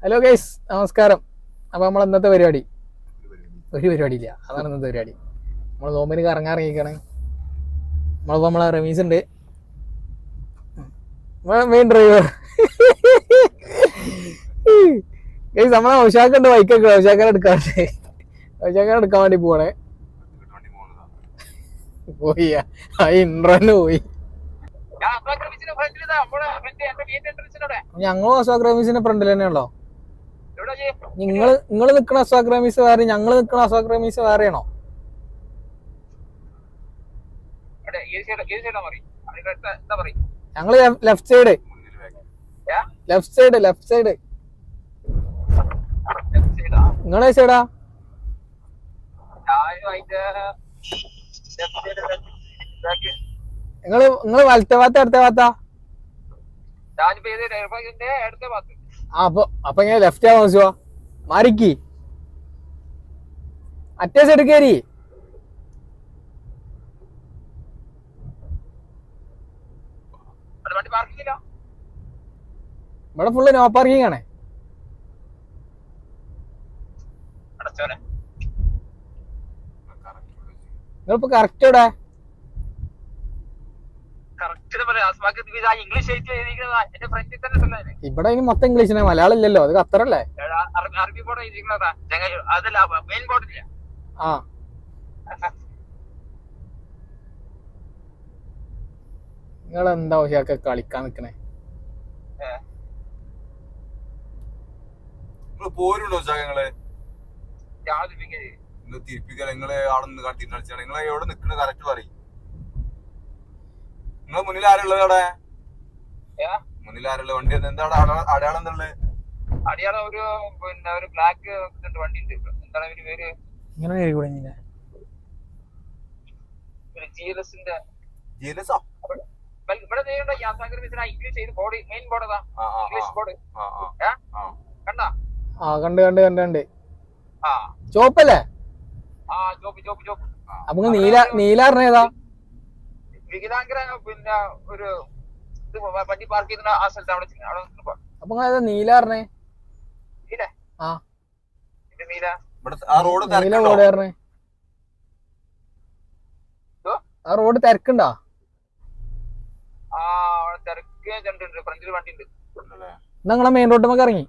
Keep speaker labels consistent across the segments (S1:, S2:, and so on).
S1: Hello guys, നമസ്കാരം. അപ്പോൾ നമ്മൾ ഇന്നത്തെ പരിപാടി ഒരു പരിപാടിയില്ല, അതാണ് ഇന്നത്തെ പരിപാടി. നമ്മൾ നോമ്പിന് കറങ്ങാറിങ്ങിക്കാണ്. നമ്മളെ റമീസ് ഉണ്ട്, മെയിൻ ഡ്രൈവർ. ഗൈസ്, നമ്മളെ ഉഷാക്കുണ്ട് ബൈക്കൊക്കെ. ഉഷാക്കാൻ എടുക്കാൻ വേണ്ടി പോണേ. പോയി ആ ഇൻട്രോന് പോയി. ഞങ്ങളും അസ്വാക് റമീസിന്റെ ഫ്രണ്ടിൽ തന്നെയാണല്ലോ. നിങ്ങള് നിക്കണ അസ്വാക് റമീസ് വേറെ, ഞങ്ങള് നിക്കണ അസ്വാക് റമീസ് വേറെയാണോ? ഞങ്ങള് ലെഫ്റ്റ് സൈഡ്. നിങ്ങളെ സൈഡാ? നിങ്ങള് വലത്തെ ഭാഗത്ത് അടുത്ത ഭാഗത്താ? അപ്പൊ ഇങ്ങനെ ലെഫ്റ്റ് ആവാൻ വെച്ചോ. മാറിക്ക് അറ്റേ സൈഡ് കയറി. ഇവിടെ ഫുള്ള് നോ പാർക്കിംഗ് ആണ്. നിങ്ങളിപ്പോ കറക്റ്റ് ഇവിടെ? ഇവിടെ ഇനി മൊത്തം ഇംഗ്ലീഷിനെ, മലയാളം ഇല്ലല്ലോ. അത് ഖത്തറല്ലേ? ആ നിങ്ങളെന്താ പക്ഷെ കളിക്കാൻ നിക്കണേ?
S2: പോരുണ്ടോ തിരിപ്പിക്കാൻ? നിങ്ങള് അവിടെ നിന്ന് തിരിച്ചടിച്ചാണ്. നിങ്ങളെ എവിടെ നിക്കണ കറക്റ്റ് പറയും. നിങ്ങളെ മുന്നിൽ ആരുള്ളത്? അവിടെ മുന്നിൽ ആരുള്ള വണ്ടി? എന്താ അടയാളം? എന്തുള്ളത്
S3: അടയാളം? ഒരു ബ്ലാക്ക് വണ്ടി ഉണ്ട്. എന്താണ് അവര് പേര്? ഇംഗ്ലീഷ് ബോർഡ്, മെയിൻ ബോർഡ് അതാ. ഇംഗ്ലീഷ് ബോർഡ് കണ്ടാ?
S1: കണ്ട്. ചോപ്പല്ലേ?
S3: ചോപ്പ്.
S1: അപ്പൊ നീലാറിനേതാ?
S3: വികലാംഗര ഒരു വണ്ടി പാർക്ക് ചെയ്യുന്ന ആ സ്ഥലത്ത് അവിടെ.
S1: അപ്പൊ നീലാറിനെ ആ റോഡ് തിരക്കുണ്ടോ?
S3: തിരക്ക് കണ്ടിട്ടുണ്ട്. ഫ്രണ്ടിൽ വണ്ടി ഉണ്ട്.
S1: നിങ്ങളെ മെയിൻ റോഡ് ഇറങ്ങി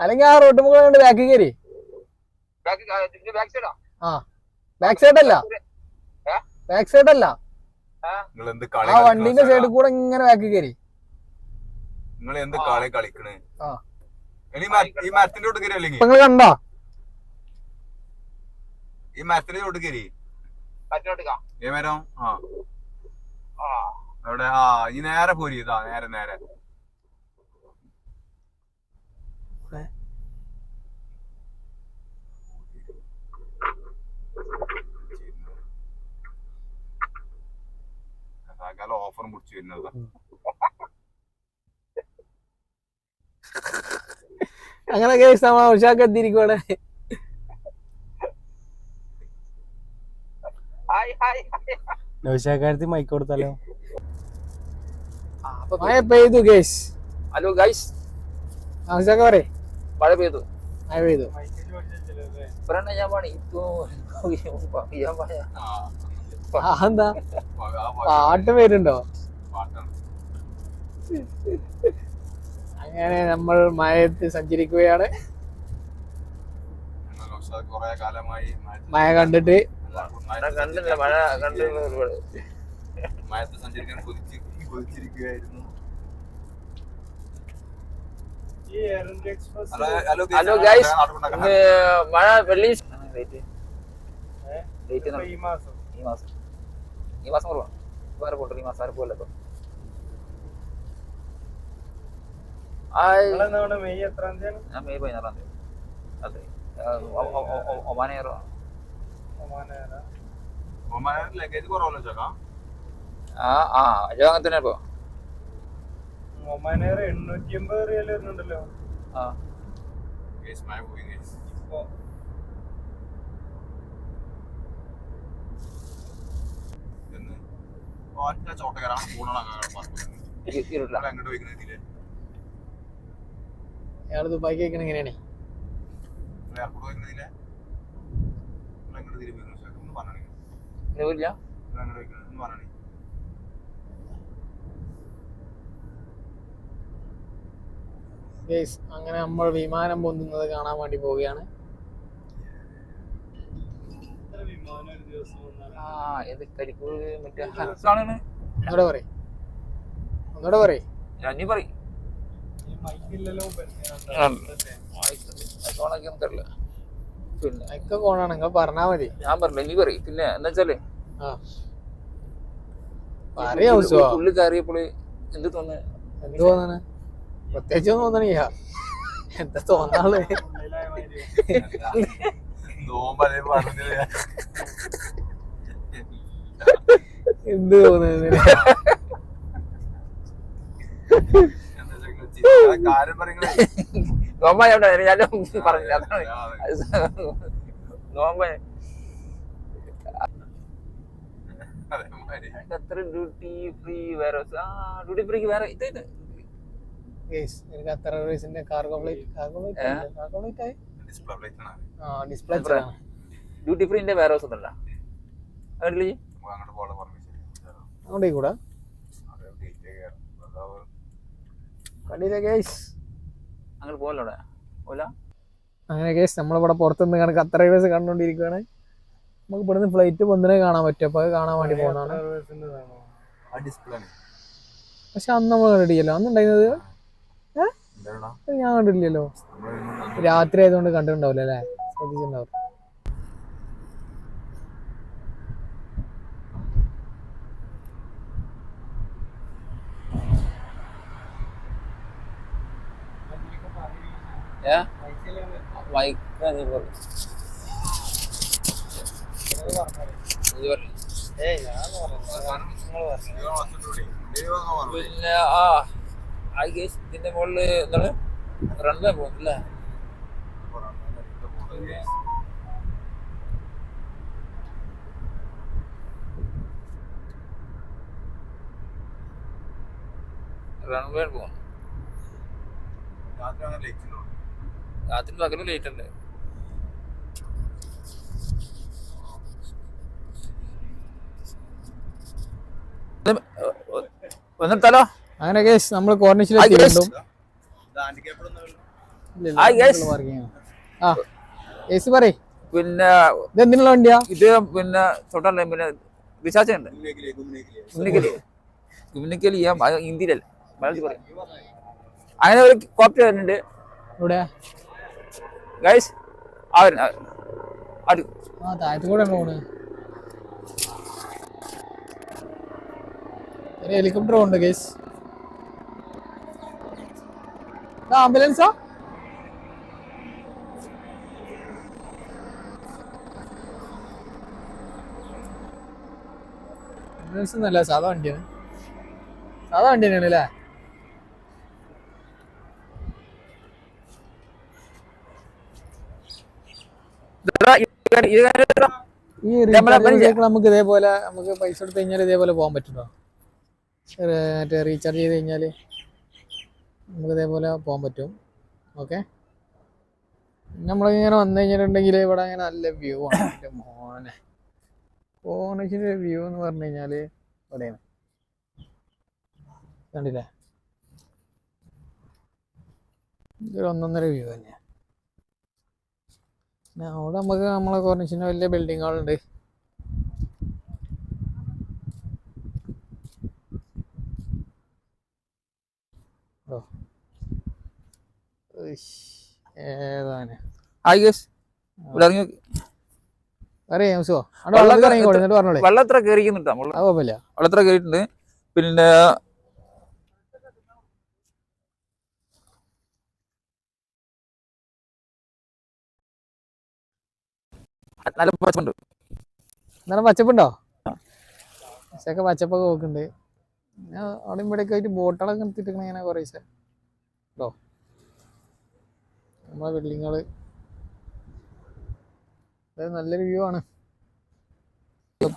S1: അല്ലെങ്കിൽ ആ റോഡ് ബാക്ക് കയറി. ബാക്ക് സൈഡ് അല്ല, ആ വണ്ടിന്റെ സൈഡിൽ കൂടെ ഇങ്ങനെ ബാക്ക് കയറി.
S2: നിങ്ങൾ എന്ത് കളി കളിക്കണേ? ഈ മരത്തിന്റെ ചോട്ട് കയറി. അല്ലെങ്കിൽ
S1: നിങ്ങൾ കണ്ടോ
S2: ഈ മരത്തിന്റെ ചോട്ട് കയറി? ഏ മരം? അവിടെ ഈ നേരെ പോരി. ഇതാ നേരെ ഓഫറും പിടിച്ചു വരുന്നതാ.
S1: അങ്ങനെ ഉഷാക്കെത്തിരിക്കുവാടെ.
S4: നൗഷാക്കാരത്തി മൈക്ക് കൊടുത്താലോ?
S1: മഴ പെയ്തു ഗൈസ്.
S3: ഹലോ ഗൈസ്,
S1: ഉഷാക്ക പറ.
S3: മഴ പെയ്തു.
S1: എന്താ പാട്ട് പേരുണ്ടോ? അങ്ങനെ നമ്മൾ മഴയത്ത് സഞ്ചരിക്കുകയാണ്. മഴ കണ്ടിട്ട്
S2: മഴത്ത് സഞ്ചരിക്കാൻ കൊതിച്ചിരിക്കുകയായിരുന്നു.
S3: ഹലോ ഗൈസ്, മഴ വെള്ളി ഈ മാസം കുറവാണ്. വേറെ പോട്ടോ? ഈ മാസം ആരും പോലോ.
S4: മെയ് എത്രാം തീയതി?
S3: ഞാൻ മെയ് 14 തീയതി. അതെ, ഒമാനേറോ
S2: ലഗേജ് കുറവല്ലോ ചേക്കാ?
S3: അജോ അങ്ങനെ തന്നെ. ഇപ്പൊ
S4: ഒമാനേർ 880 റിയൽ വരുന്നുണ്ടല്ലോ.
S2: ചോട്ടക്കാരാണ്.
S3: ഇരുട്ടില്ല.
S2: അങ്ങോട്ട് പോയിക്കുന്നതില്
S1: അയാൾ ദുബായിക്ക് കഴിക്കണ എങ്ങനെയാണ്? ഗൈസ് അങ്ങനെ നമ്മൾ വിമാനം പൊന്തുന്നത് കാണാൻ വേണ്ടി പോവുകയാണ്.
S4: വിമാനം ഒരു ദിവസം വന്നാണ്.
S1: ഒന്നുകൂടെ പറയും, ഒന്നുകൂടെ പറയും.
S4: ഈ മൈക്കില്ലല്ലോ
S1: ഒക്കെ കോണാണ്, നിങ്ങൾ പറഞ്ഞാ മതി.
S5: ഞാൻ പറഞ്ഞു നീ പറയും. പിന്നെ എന്താ വെച്ചാല്
S1: പറയാ
S5: ഉള്ളിൽ കയറിയപ്പോള് എന്ത് തോന്നുന്നു?
S1: എന്ത് തോന്നാണ്? പ്രത്യേകിച്ച് ഒന്നും തോന്നണില്ല. എന്താ തോന്നാള്? എന്ത് തോന്നുന്നു?
S5: നോമ്പ ഞാൻ പറഞ്ഞില്ല. നോമ്പ എത്ര ഡ്യൂട്ടി ഫ്രീ വേറെ ഡ്യൂട്ടി ഫ്രീക്ക് വേറെ ഇത്
S1: എനിക്ക് അത്ര റേസിന്റെ കാർഗോ ഫ്ലൈറ്റ് ആയി ഡിസ്പ്ലേ
S5: ഡ്യൂട്ടി ഫ്രീന്റെ വേറെ ദിവസം ഉണ്ടല്ലോ
S1: അങ്ങോട്ടേ കൂടെ കണ്ടില്ല ഗൈസ്.
S5: അങ്ങനെ പോകല്ലോ ഓല.
S1: അങ്ങനെ ഗൈസ് നമ്മളിവിടെ പുറത്തുനിന്ന് കണക്ക് അത്ര റേസ് കണ്ടോണ്ടിരിക്കുകയാണ്. നമുക്ക് ഇവിടുന്ന് ഫ്ലൈറ്റ് പൊന്നിനെ കാണാൻ പറ്റും. അപ്പൊ അത് കാണാൻ വേണ്ടി പോകുന്നതാണ്. പക്ഷെ അന്ന് നമ്മൾ കണ്ടിട്ടില്ലല്ലോ. അന്ന് ഉണ്ടായിരുന്നത് ഞാൻ കണ്ടിട്ടില്ലല്ലോ. രാത്രി ആയതുകൊണ്ട് കണ്ടിട്ടുണ്ടാവില്ല അല്ലേ? ശ്രദ്ധിച്ചിട്ടുണ്ടാവും.
S5: പിന്നെ ഇതിന്റെ മുകളില് എന്താണ് റൺവേ പോകുന്നില്ലേ? റൺവേ പോകും. രാത്രി പകല് ലേറ്റ് ഉണ്ട്. വന്നിട്ടാലോ.
S1: അങ്ങനെ ഗൈസ് നമ്മൾ കോർണിഷിലെത്തി.
S5: പിന്നെ
S1: ഇതെന്തിനുള്ള വണ്ടിയാ
S5: ഇത്? പിന്നെ തൊട്ടല്ലേ പിന്നെ റിചാർജ് ഉണ്ട്. കമ്മ്യൂണിക്കൽ ചെയ്യാം ഹിന്ദിയിലല്ല, മലയാളത്തിൽ പറയാം. അങ്ങനെ ഒരു കോപ്പി വരുന്നുണ്ട്
S1: ഇവിടെ
S5: ഗൈസ്.
S1: താഴത്തു കൂടെ പോണ്. ഒരു ഹെലികോപ്റ്റർ ഉണ്ട് ഗൈസ്. ആംബുലൻസാ? ആംബുലൻസ് ഒന്നല്ല, സാധാ വണ്ടിയാണ്. സാധാ വണ്ടി തന്നെയാണ് അല്ലേ? ഈ നമുക്ക് ഇതേപോലെ നമുക്ക് പൈസ എടുത്ത് കഴിഞ്ഞാൽ ഇതേപോലെ പോകാൻ പറ്റുമോ? മറ്റേ റീചാർജ് ചെയ്ത് കഴിഞ്ഞാൽ നമുക്ക് ഇതേപോലെ പോകാൻ പറ്റും. ഓക്കെ, നമ്മളിങ്ങനെ വന്നു കഴിഞ്ഞിട്ടുണ്ടെങ്കിൽ ഇവിടെ അങ്ങനെ നല്ല വ്യൂ ആണ്. എൻ്റെ മോനെ കോർണിഷിൻ്റെ വ്യൂ എന്ന് പറഞ്ഞു കഴിഞ്ഞാൽ ഇവിടെയാണ്. കണ്ടില്ലേ? ഇതൊരു ഒന്നൊന്നര വ്യൂ തന്നെയാണ്. അവിടെ നമുക്ക് നമ്മളെ കോർണിഷിൻ്റെ വലിയ ബിൽഡിങ്ങുകളുണ്ട്.
S5: വെള്ളത്ര കയറിക്കുന്നുണ്ട്. വെള്ളത്ര കയറിയിട്ടുണ്ട്. പിന്നെ നല്ല പച്ചപ്പുണ്ട്.
S1: നല്ല പച്ചപ്പുണ്ടോ? പക്ഷേ പച്ചപ്പൊക്കെ നോക്കുന്നുണ്ട്. അവിടെ ഇവിടെയൊക്കെ ആയിട്ട് ബോട്ടുകളൊക്കെ നിർത്തിയിട്ടിങ്ങനെ ഇങ്ങനെ കുറേ കേട്ടോ. നമ്മളെ ബിൽഡിങ്ങുകള് നല്ലൊരു വ്യൂ ആണ്.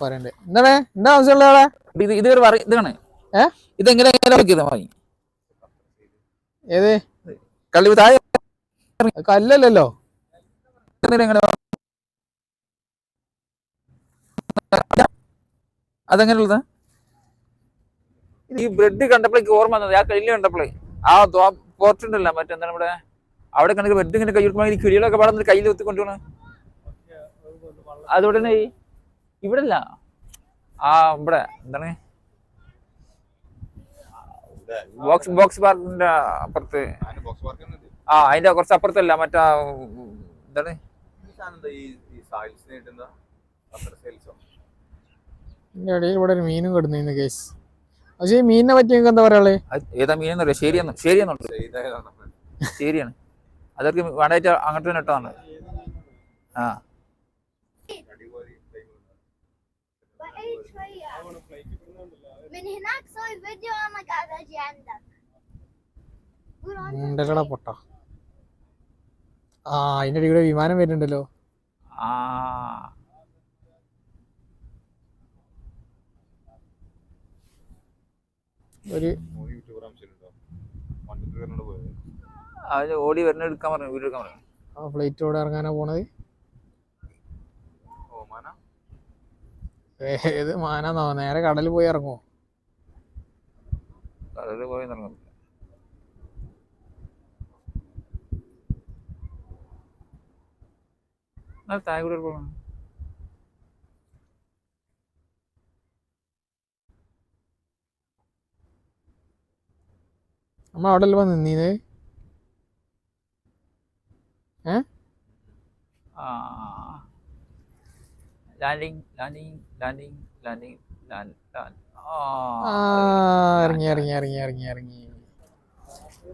S1: പറയണ്ടേ എന്താണ്? എന്താ ആവശ്യമുള്ള ആളെ?
S5: ഇത് ഇതാണ്. ഇതെങ്ങനെ ഏത്?
S1: കള്ളി താഴെ കല്ലല്ലോ.
S5: എങ്ങനെ അതെങ്ങനെയുള്ളതാ? ഈ ബ്രെഡ് കണ്ടപ്പോഴേക്ക് ഓർമ്മ വന്നത് ആ കല്ല് കണ്ടപ്പോഴേ ആ പോർട്ട് ഉണ്ടല്ലോ മറ്റെന്താണ് ഇവിടെ അവിടെ കണ്ടെങ്കിൽ ബ്രെഡ് ഇങ്ങനെ കൈ കൊടുക്കുമ്പോൾ ഈ കിളികളൊക്കെ പാടുന്ന കയ്യിൽ ഒത്തി കൊണ്ടുപോകണം. അതുടനെ ഇവിടെ അല്ല ആ ഇവിടെ എന്താണ് ബോക്സ് പാർക്കിന്റെ അപ്പുറത്ത് ആ അതിന്റെ കുറച്ച് അപ്പുറത്തല്ല മറ്റാ എന്താണ്
S1: ഇതിന്റെ ഇടയിൽ ഇവിടെ ഒരു മീനും കിടന്നു കേസ്. പക്ഷേ ഈ മീനിനെ പറ്റി നിങ്ങൾക്ക് എന്താ പറയാള്?
S5: ഏതാ മീനെന്ന് പറയാ? ശരിയാണ്. അതൊക്കെ വേണ്ടായിട്ട് അങ്ങോട്ട് തന്നെ ഇട്ടതാണ്. ആ
S1: ഉണ്ടല്ലടാ പൊട്ട. ആ അതിന്റെ ഇടയിൽ കൂടെ വിമാനം വരുന്നുണ്ടല്ലോ.
S5: ആ
S1: ഒരു
S5: അത് ഓടി വരുന്ന എടുക്കാൻ പറഞ്ഞു, വീട് എടുക്കാൻ പറഞ്ഞു.
S1: ആ ഫ്ലൈറ്റോടെ ഇറങ്ങാനാ പോണത്. ഏത് മാനാന്നോ? നേരെ കടലിൽ പോയി ഇറങ്ങുമോ?
S5: കടലിൽ പോയി ഇറങ്ങും. താഴെ കൂടെ പോകണം.
S1: നമ്മൾ അവിടെ അല്ലേ നിന്നീത്? ഇറങ്ങി.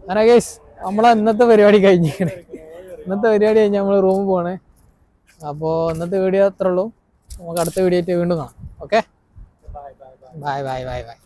S1: അങ്ങനെ ഗൈസ് നമ്മളെ ഇന്നത്തെ പരിപാടി കഴിഞ്ഞിരിക്കണേ. ഇന്നത്തെ പരിപാടി കഴിഞ്ഞ് നമ്മൾ റൂമിൽ പോകണേ. അപ്പോൾ ഇന്നത്തെ വീഡിയോ അത്രേ ഉള്ളൂ. നമുക്ക് അടുത്ത വീഡിയോ ആയിട്ട് വീണ്ടും കാണാം. Okay, by.